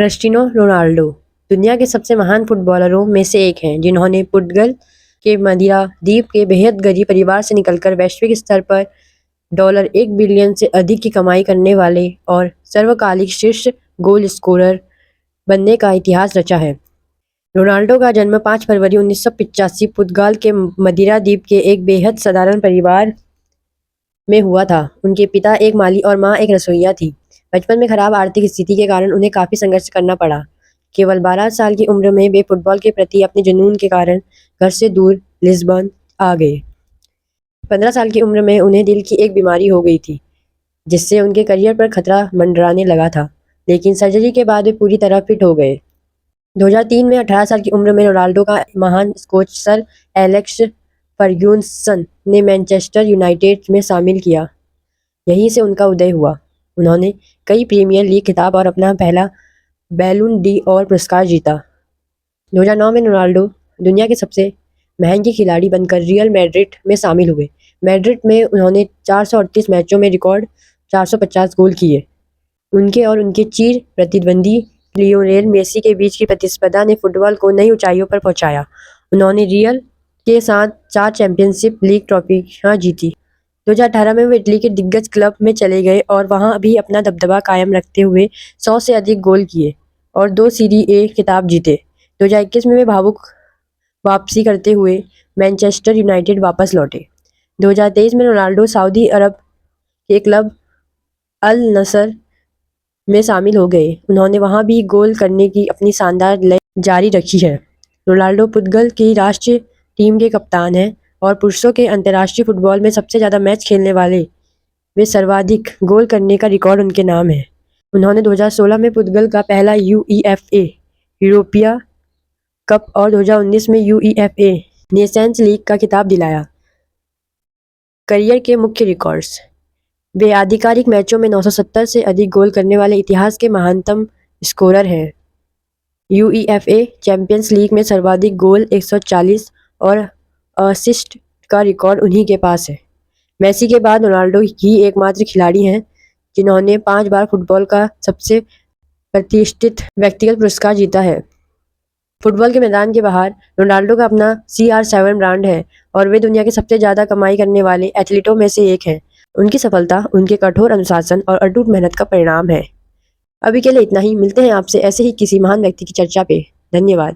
Cristiano Ronaldo दुनिया के सबसे महान फुटबॉलरों में से एक हैं, जिन्होंने पुर्तगाल के मदिरा द्वीप के बेहद गरीब परिवार से निकलकर वैश्विक स्तर पर $1 बिलियन से अधिक की कमाई करने वाले और सर्वकालिक शीर्ष गोल स्कोरर बनने का इतिहास रचा है। रोनाल्डो का जन्म 5 फरवरी 1985 पुर्तगाल के मदिरा द्वीप के एक बेहद साधारण परिवार में हुआ था। उनके पिता एक माली और मां एक रसोइया थी। बचपन में खराब आर्थिक स्थिति के कारण उन्हें काफी संघर्ष करना पड़ा। केवल 12 साल की उम्र में वे फुटबॉल के प्रति अपने जुनून के कारण घर से दूर लिस्बन आ गए। 15 साल की उम्र में उन्हें दिल की एक बीमारी हो गई थी, जिससे उनके करियर पर खतरा मंडराने लगा था, लेकिन सर्जरी के बाद वे पूरी तरह फिट हो गए। 2003 में 18 साल की उम्र में रोनाल्डो का महान कोच सर एलेक्स फर्ग्यूसन ने मैनचेस्टर यूनाइटेड में शामिल किया। यहीं से उनका उदय हुआ। उन्होंने कई प्रीमियर लीग खिताब और अपना पहला बैलून डी और पुरस्कार जीता। 2009 में रोनाल्डो दुनिया के सबसे महंगे खिलाड़ी बनकर रियल मैड्रिड में शामिल हुए। मैड्रिड में उन्होंने 438 मैचों में रिकॉर्ड 450 गोल किए। उनके और उनके चिर प्रतिद्वंदी लियोनेल मेसी के बीच की प्रतिस्पर्धा ने फुटबॉल को नई ऊंचाइयों पर पहुंचाया। उन्होंने रियल के साथ 4 चैंपियनशिप लीग ट्रॉफियां जीती। 2018 में वे इटली के दिग्गज क्लब में चले गए और वहां भी अपना दबदबा कायम रखते हुए 100 से अधिक गोल किए और 2 सीरी ए खिताब जीते। 2021 में वे भावुक वापसी करते हुए मैनचेस्टर यूनाइटेड वापस लौटे। 2023 में रोनाल्डो सऊदी अरब के क्लब अल नसर में शामिल हो गए। उन्होंने वहां भी गोल करने की अपनी शानदार लय जारी रखी है। रोनाल्डो पुर्तगाल की राष्ट्रीय टीम के कप्तान हैं और पुरुषों के अंतर्राष्ट्रीय फुटबॉल में सबसे ज़्यादा मैच खेलने वाले वे सर्वाधिक गोल करने का रिकॉर्ड उनके नाम है। उन्होंने 2016 में पुर्तगाल का पहला यूईएफए यूरोपिया कप और 2019 में यूईएफए नेशंस लीग का खिताब दिलाया। करियर के मुख्य रिकॉर्ड्स: वे आधिकारिक मैचों में 970 से अधिक गोल करने वाले इतिहास के महानतम स्कोरर हैं। यूईएफए चैंपियंस लीग में सर्वाधिक गोल 140 और असिस्ट का रिकॉर्ड उन्हीं के पास है। मेसी के बाद रोनाल्डो ही एकमात्र खिलाड़ी हैं जिन्होंने 5 बार फुटबॉल का सबसे प्रतिष्ठित व्यक्तिगत पुरस्कार जीता है। फुटबॉल के मैदान के बाहर रोनाल्डो का अपना CR7 ब्रांड है और वे दुनिया के सबसे ज़्यादा कमाई करने वाले एथलीटों में से एक हैं। उनकी सफलता उनके कठोर अनुशासन और अटूट मेहनत का परिणाम है। अभी के लिए इतना ही। मिलते हैं आपसे ऐसे ही किसी महान व्यक्ति की चर्चा पे। धन्यवाद।